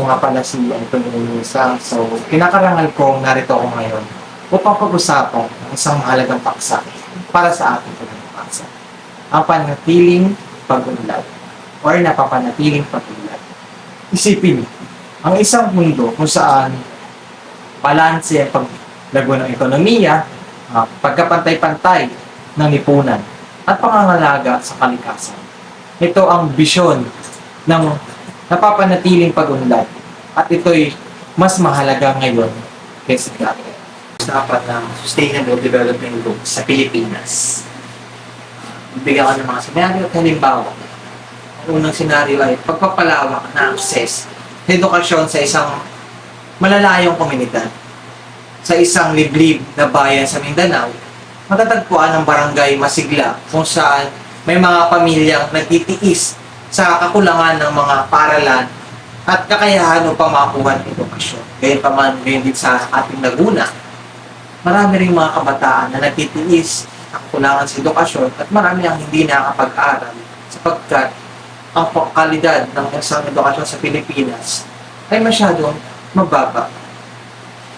nga pala si Antonio Luisa. So, kinakarangal kong narito ako ngayon upang pag-usapan ang isang mahalagang paksa para sa ating pagkakasa. Ang panatiling pag-unlad or napapanatiling pag-unlad. Isipin, ang isang mundo kung saan balanse ang paglago ng ekonomiya, pagkapantay-pantay ng lipunan, at pangangalaga sa kalikasan. Ito ang bisyon ng napapanatiling pag-unlad at ito'y mas mahalaga ngayon kaysa dati. Dapat ng Sustainable Development Goals sa Pilipinas. Bibigyan ko ng mga senaryo at halimbawa. Ang unang senaryo ay pagpapalawak na access sa edukasyon sa isang malalayong komunidad. Sa isang liblib na bayan sa Mindanao, matatagpuan ang barangay Masigla kung saan may mga pamilyang nagtitiis sa kakulangan ng mga paaralan at kakayahan upang makakuha ng edukasyon. Gayunpaman, gayon din sa ating Laguna, marami ring mga kabataan na nagtitiis ang kakulangan sa edukasyon at marami ang hindi nakakapag-aral sapagkat ang kalidad ng isang edukasyon sa Pilipinas ay masyadong mababa.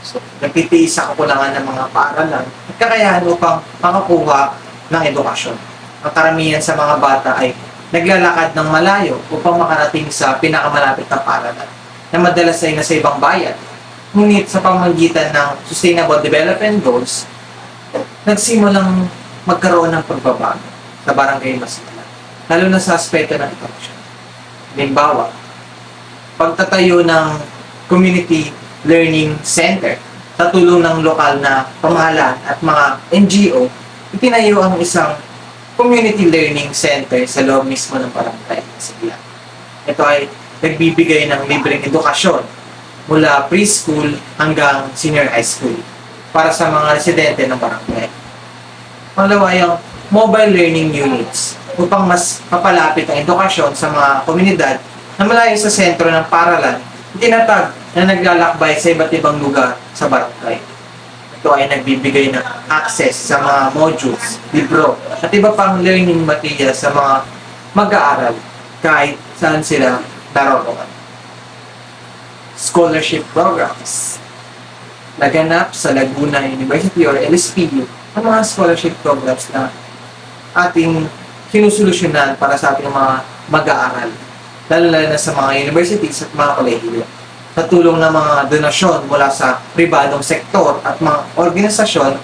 So, nagtitiis sa kakulangan ng mga paaralan at kakayahan upang makakuha ng edukasyon. Ang karamihan sa mga bata ay naglalakad ng malayo upang makarating sa pinakamalapit na paaralan na madalas ay nasa ibang bayan. Ngunit sa pamamagitan ng Sustainable Development Goals, nagsimulang magkaroon ng pagbabago sa barangay Masigla, lalo na sa aspeto ng edukasyon. Halimbawa, pagtatayo ng Community Learning Center sa tulong ng lokal na pamahalaan at mga NGO, itinayo ang isang Community Learning Center sa loob mismo ng barangay Masigla. Ito ay nagbibigay ng libreng edukasyon mula preschool hanggang senior high school para sa mga residente ng barangay. Pangalawa, yung mobile learning units upang mas mapalapit ang edukasyon sa mga komunidad na malayo sa sentro ng paaralan, itinatag na naglalakbay sa iba't ibang lugar sa barangay. Ito ay nagbibigay ng access sa mga modules, libro, at iba pang learning material sa mga mag-aaral kahit saan sila naroroon. Scholarship programs. Naganap sa Laguna University or LSPU ang mga scholarship programs na ating sinusolusyonan para sa ating mga mag-aaral, lalo na sa mga universities at mga kolehiyo. Sa tulong ng mga donasyon mula sa pribadong sektor at mga organisasyon,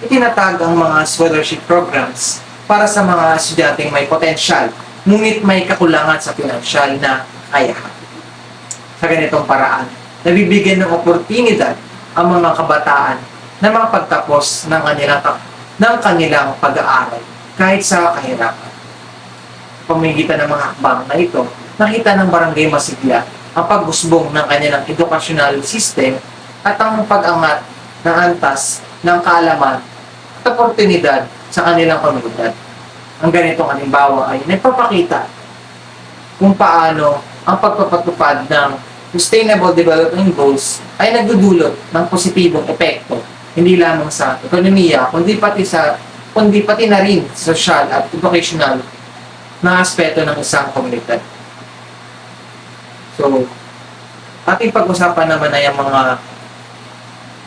itinatag ang mga scholarship programs para sa mga estudyanteng may potensyal, ngunit may kakulangan sa pinansyal na kakayahan. Sa ganitong paraan, nabibigyan ng oportunidad ang mga kabataan na makapagtapos ng kanilang pag-aaral kahit sa kahirapan. Pamamagitan ng mga hakbang na ito, nakita ng Barangay Masigla ang pag-usbong ng kanilang educational system at ang pag-angat ng antas ng kaalaman at oportunidad sa kanilang komunidad. Ang ganitong halimbawa ay nagpapakita kung paano ang pagpapatupad ng Sustainable Development Goals ay nagdudulot ng positibong epekto hindi lamang sa ekonomiya kundi pati na rin social at educational na aspeto ng isang komunidad. So, ating pag-usapan naman ay ang mga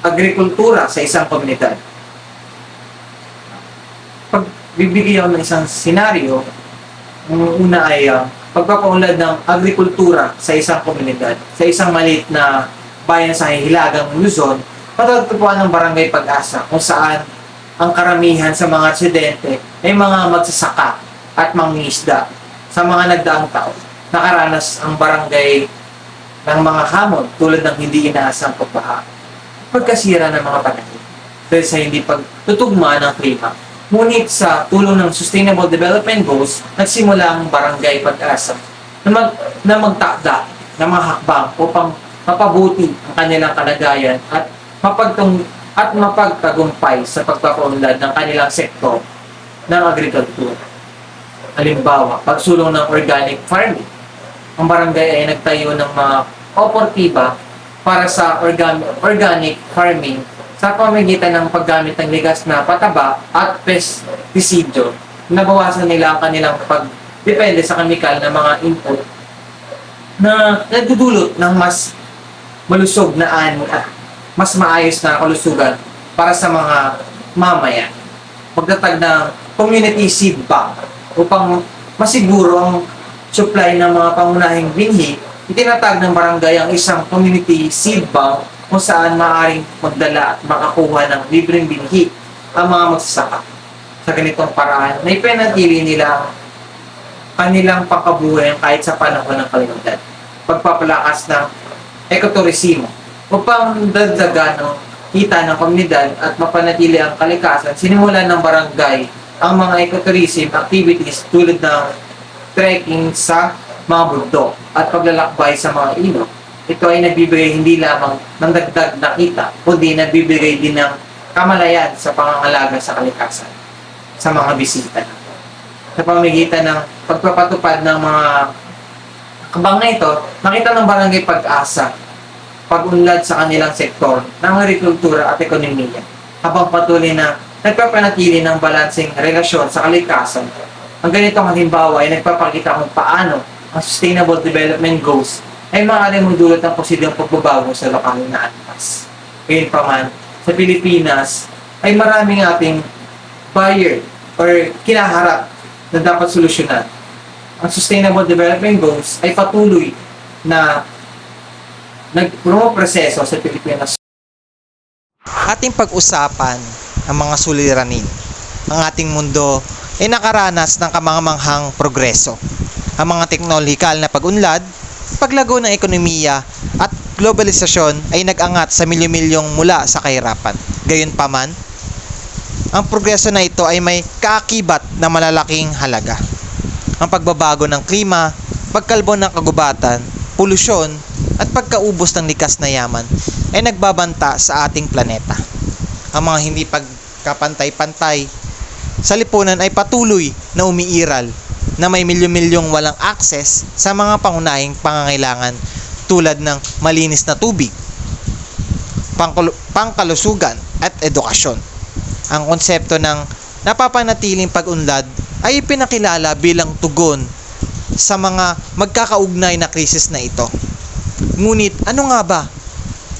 agrikultura sa isang komunidad. Pagbibigyan ng isang senaryo, ang una ay pagpapaunlad ng agrikultura sa isang komunidad, sa isang maliit na bayan sa Hilagang Luzon, patagpuan ng Barangay Pag-asa kung saan ang karamihan sa mga residente ay mga magsasaka at mangingisda. Sa mga nagdaang taon, nakaranas ang barangay ng mga hamon tulad ng hindi inaasang pagbaha, pagkasira ng mga pananim dahil sa hindi pagtutugma ng klima. Ngunit sa tulong ng Sustainable Development Goals, nagsimula ang Barangay Pag-asa na magtakda ng mga hakbang upang mapabuti ang kanilang kalagayan at mapagtagumpay sa pagpapaunlad ng kanilang sektor ng agrikultura. Halimbawa, pagsulong ng organic farming. Ang barangay ay nagtayo ng mga oportiba para sa organic farming sa pamamagitan ng paggamit ng ligas na pataba at pestisidyo. Nabawasan nila ang kanilang pagdepende sa kemikal na mga input na nagdudulot ng mas malusog na ani at mas maayos na kalusugan para sa mga mamayan. Pagtatag ng community seed bank upang masiguro ang supply ng mga pangunahing binhi, itinatag ng barangay ang isang community seed bank kung saan maaaring magdala at makakuha ng libreng binhi ang mga magsasaka. Sa ganitong paraan, may pinatili nila ang kanilang pangkabuhayan kahit sa panahon ng kalamidad. Pagpapalakas ng ekoturismo upang dagdagan ng kita ng komunidad at mapanatili ang kalikasan, sinimulan ng barangay ang mga ecotourism activities tulad ng trekking sa mga bundok at paglalakbay sa mga ilog. Ito ay nagbibigay hindi lamang ng dagdag na kita, kundi nagbibigay din ng kamalayan sa pangangalaga sa kalikasan sa mga bisita. Sa pamamagitan ng pagpapatupad ng mga kabang na ito, nakita ng barangay Pag-asa pag-unlad sa kanilang sektor ng agrikultura at ekonomiya habang patuloy na nagpapanatili ng balanseng relasyon sa kalikasan. Ang ganitong halimbawa ay nagpapakita kung paano ang Sustainable Development Goals ay maaaring magdulot ng posibleng pagbabago sa lokal na antas. Gayunpaman, sa Pilipinas ay maraming ating buyer or kinaharap na dapat solusyonan. Ang Sustainable Development Goals ay patuloy na nagproseso sa Pilipinas. Ating pag-usapan ang mga suliranin. Ang ating mundo ay nakaranas ng kamangamanghang progreso. Ang mga teknolohikal na pag-unlad, paglago ng ekonomiya at globalisasyon ay nag-angat sa milyon-milyong mula sa kahirapan. Gayunpaman, ang progreso na ito ay may kaakibat na malalaking halaga. Ang pagbabago ng klima, pagkalbo ng kagubatan, polusyon, at pagkaubos ng likas na yaman ay nagbabanta sa ating planeta. Ang mga hindi pagkapantay-pantay sa lipunan ay patuloy na umiiral na may milyon-milyong walang akses sa mga pangunahing pangangailangan tulad ng malinis na tubig, pangkalusugan at edukasyon. Ang konsepto ng napapanatiling pag-unlad ay ipinakilala bilang tugon sa mga magkakaugnay na krisis na ito. Ngunit ano nga ba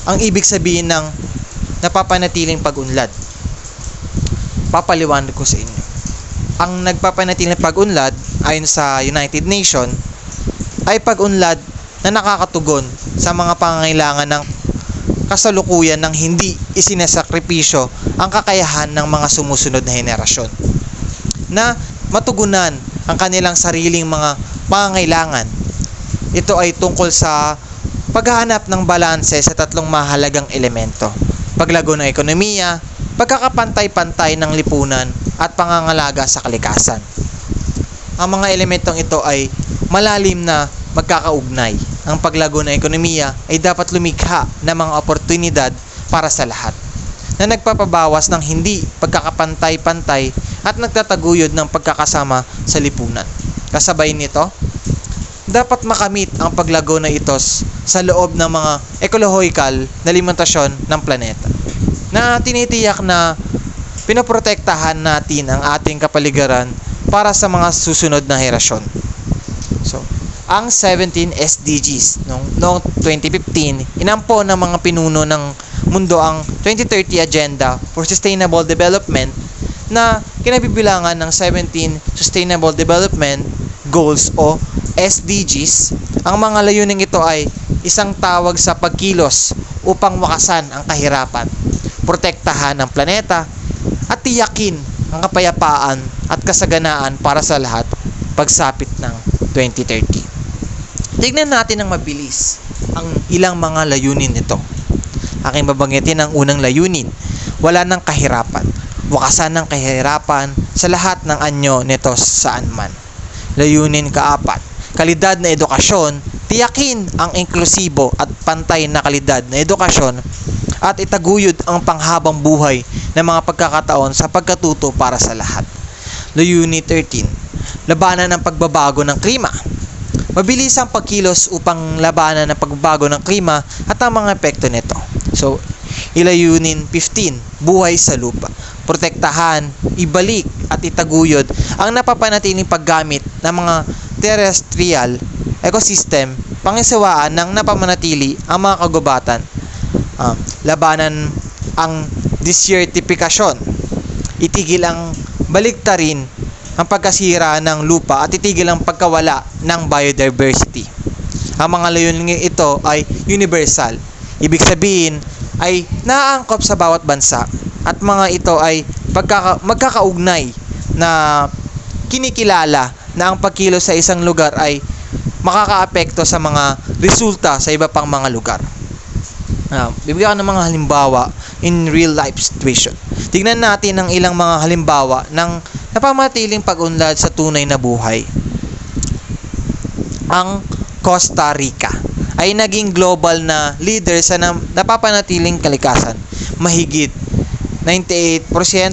ang ibig sabihin ng napapanatiling pag-unlad? Papaliwanag ko sa inyo. Ang nagpapanatiling pag-unlad ayon sa United Nations ay pag-unlad na nakakatugon sa mga pangangailangan ng kasalukuyan ng hindi isinasakripisyo ang kakayahan ng mga sumusunod na henerasyon na matugunan ang kanilang sariling mga pangangailangan. Ito ay tungkol sa paghahanap ng balanse sa tatlong mahalagang elemento: paglago ng ekonomiya, pagkakapantay-pantay ng lipunan, at pangangalaga sa kalikasan. Ang mga elementong ito ay malalim na magkakaugnay. Ang paglago ng ekonomiya ay dapat lumikha ng mga oportunidad para sa lahat, na nagpapabawas ng hindi pagkakapantay-pantay at nagtataguyod ng pagkakasama sa lipunan. Kasabay nito, dapat makamit ang paglago na ito sa loob ng mga ekolohikal na limitasyon ng planeta, na tinitiyak na pinoprotektahan natin ang ating kapaligiran para sa mga susunod na henerasyon. So, ang 17 SDGs noong 2015, inampo ng mga pinuno ng mundo ang 2030 Agenda for Sustainable Development na kinabibilangan ng 17 Sustainable Development Goals o SDGs. Ang mga layuning ito ay isang tawag sa pagkilos upang wakasan ang kahirapan, protektahan ang planeta, at tiyakin ang kapayapaan at kasaganaan para sa lahat pagsapit ng 2030. Tignan natin ng mabilis ang ilang mga layunin nito. Aking babanggitin ang unang layunin: wala ng kahirapan, wakasan ng kahirapan sa lahat ng anyo nito saan man. Layunin ka-4, kalidad na edukasyon, tiyakin ang inklusibo at pantay na kalidad na edukasyon at itaguyod ang panghabang buhay ng mga pagkakataon sa pagkatuto para sa lahat. Layunin 13, labanan ng pagbabago ng klima. Mabilis ang pagkilos upang labanan ng pagbabago ng klima at ang mga epekto nito. So, ilayunin 15, buhay sa lupa. Protektahan, ibalik at itaguyod ang napapanatiling paggamit ng mga terrestrial ecosystem pangisawaan ng napamanatili ang mga kagubatan. Labanan ang desertification, itigil ang baliktarin ang pagkasira ng lupa at itigil ang pagkawala ng biodiversity. Ang mga layunin ito ay universal. Ibig sabihin ay naaangkop sa bawat bansa at mga ito ay magkakaugnay na kinikilala na ang pagkilos sa isang lugar ay makakaapekto sa mga resulta sa iba pang mga lugar. Bibigyan ko ng mga halimbawa in real life situation. Tignan natin ang ilang mga halimbawa ng napamanatiling pag-unlad sa tunay na buhay. Ang Costa Rica ay naging global na leader sa napapanatiling kalikasan. Mahigit 98%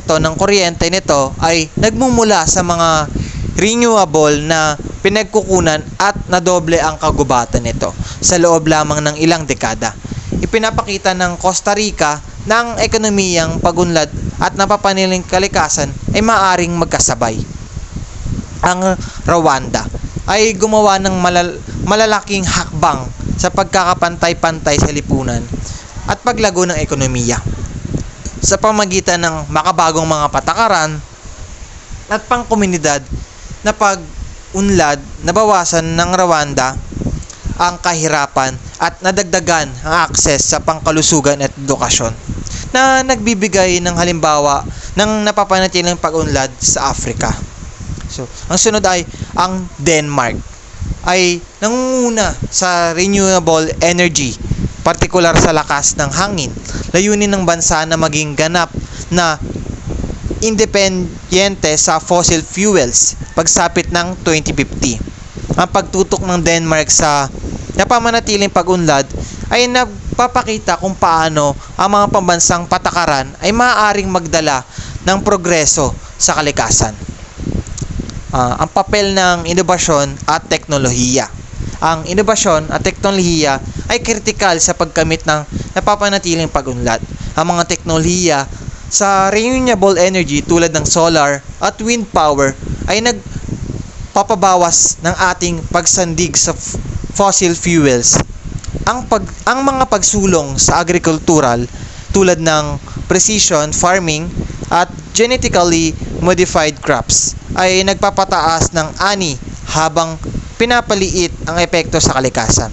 ng kuryente nito ay nagmumula sa mga renewable na pinagkukunan at nadoble ang kagubatan nito sa loob lamang ng ilang dekada. Ipinapakita ng Costa Rica na ang ekonomiyang pag-unlad at napapaniling kalikasan ay maaaring magkasabay. Ang Rwanda ay gumawa ng malalaking hakbang sa pagkakapantay-pantay sa lipunan at paglago ng ekonomiya sa pamagitan ng makabagong mga patakaran at pangkomunidad na pag-unlad. Nabawasan ng Rwanda ang kahirapan at nadagdagan ang akses sa pangkalusugan at edukasyon na nagbibigay ng halimbawa ng napapanatiling pag-unlad sa Africa. So, ang sunod ay ang Denmark ay nangunguna sa renewable energy, partikular sa lakas ng hangin. Layunin ng bansa na maging ganap na independyente sa fossil fuels pagsapit ng 2050. Ang pagtutok ng Denmark sa napamanatiling pag-unlad ay nagpapakita kung paano ang mga pambansang patakaran ay maaaring magdala ng progreso sa kalikasan. Ang papel ng inobasyon at teknolohiya. Ang inobasyon at teknolohiya ay kritikal sa pagkamit ng napapanatiling pag-unlad. Ang mga teknolohiya sa renewable energy tulad ng solar at wind power ay nagpapabawas ng ating pagsandig sa fossil fuels. Ang mga pagsulong sa agricultural tulad ng precision farming at genetically modified crops ay nagpapataas ng ani habang pinapaliit ang epekto sa kalikasan.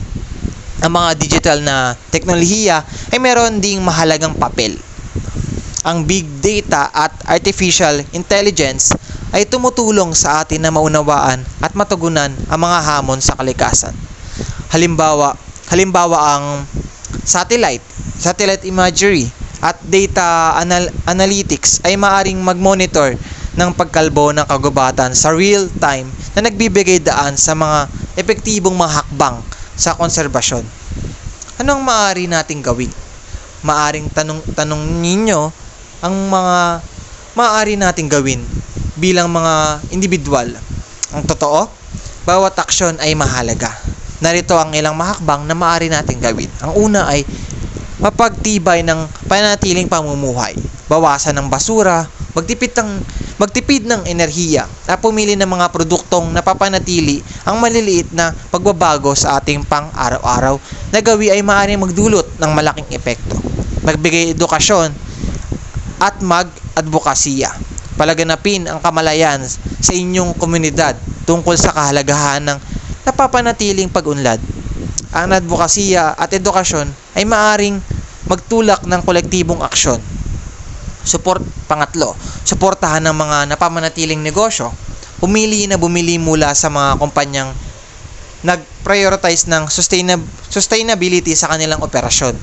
Ang mga digital na teknolohiya ay meron ding mahalagang papel. Ang big data at artificial intelligence ay tumutulong sa atin na maunawaan at matugunan ang mga hamon sa kalikasan. Halimbawa ang satellite imagery at data analytics ay maaring mag-monitor ng pagkalbo ng kagubatan sa real time na nagbibigay daan sa mga epektibong mga hakbang sa konserbasyon. Ano ang maaari nating gawin? Maaring tanong ninyo ang mga maaari nating gawin bilang mga individual. Ang totoo, bawat aksyon ay mahalaga. Narito ang ilang mahakbang na maaari nating gawin. Ang una ay mapagtibay ng panatiling pamumuhay, bawasan ng basura, magtipid ng enerhiya, at pumili ng mga produktong napapanatili. Ang maliliit na pagbabago sa ating pang-araw-araw na gawi ay maaaring magdulot ng malaking epekto. Magbigay edukasyon at mag-advokasya. Palaganapin ang kamalayan sa inyong komunidad tungkol sa kahalagahan ng napapanatiling pag-unlad. Ang advokasya at edukasyon ay maaring magtulak ng kolektibong aksyon. Pangatlo, suportahan ng mga napamanatiling negosyo. Bumili mula sa mga kumpanyang nag-prioritize ng sustainability sa kanilang operasyon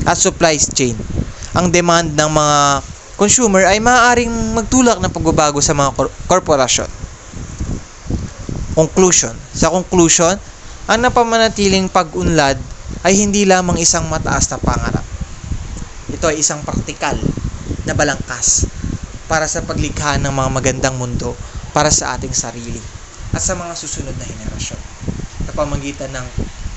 at supply chain. Ang demand ng mga consumer ay maaaring magtulak ng pagbabago sa mga korporasyon. Sa conclusion, ang napamanatiling pag-unlad ay hindi lamang isang mataas na pangarap. Ito ay isang praktikal na balangkas para sa paglikha ng mga magandang mundo para sa ating sarili at sa mga susunod na henerasyon. Sa pamamagitan ng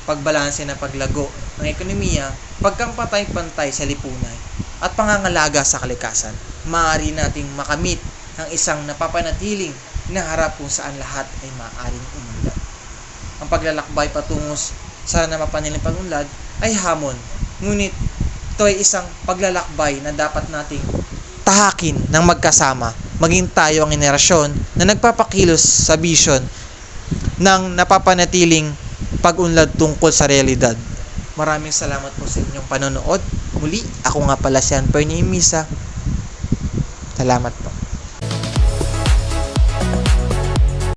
pagbalanse ng paglago ng ekonomiya, pagkampantay-pantay sa lipunan at pangangalaga sa kalikasan, maaari nating makamit ang isang napapanatiling hinaharap kung saan lahat ay maaaring umunlad. Ang paglalakbay patungo sa napapaniling pag-unlad ay hamon. Ngunit ito ay isang paglalakbay na dapat nating tahakin ng magkasama, maging tayo ang henerasyon na nagpapakilos sa vision ng napapanatiling pag-unlad tungkol sa realidad. Maraming salamat po sa inyong panonood. Muli, ako nga pala si Anpernie Misa. Salamat po.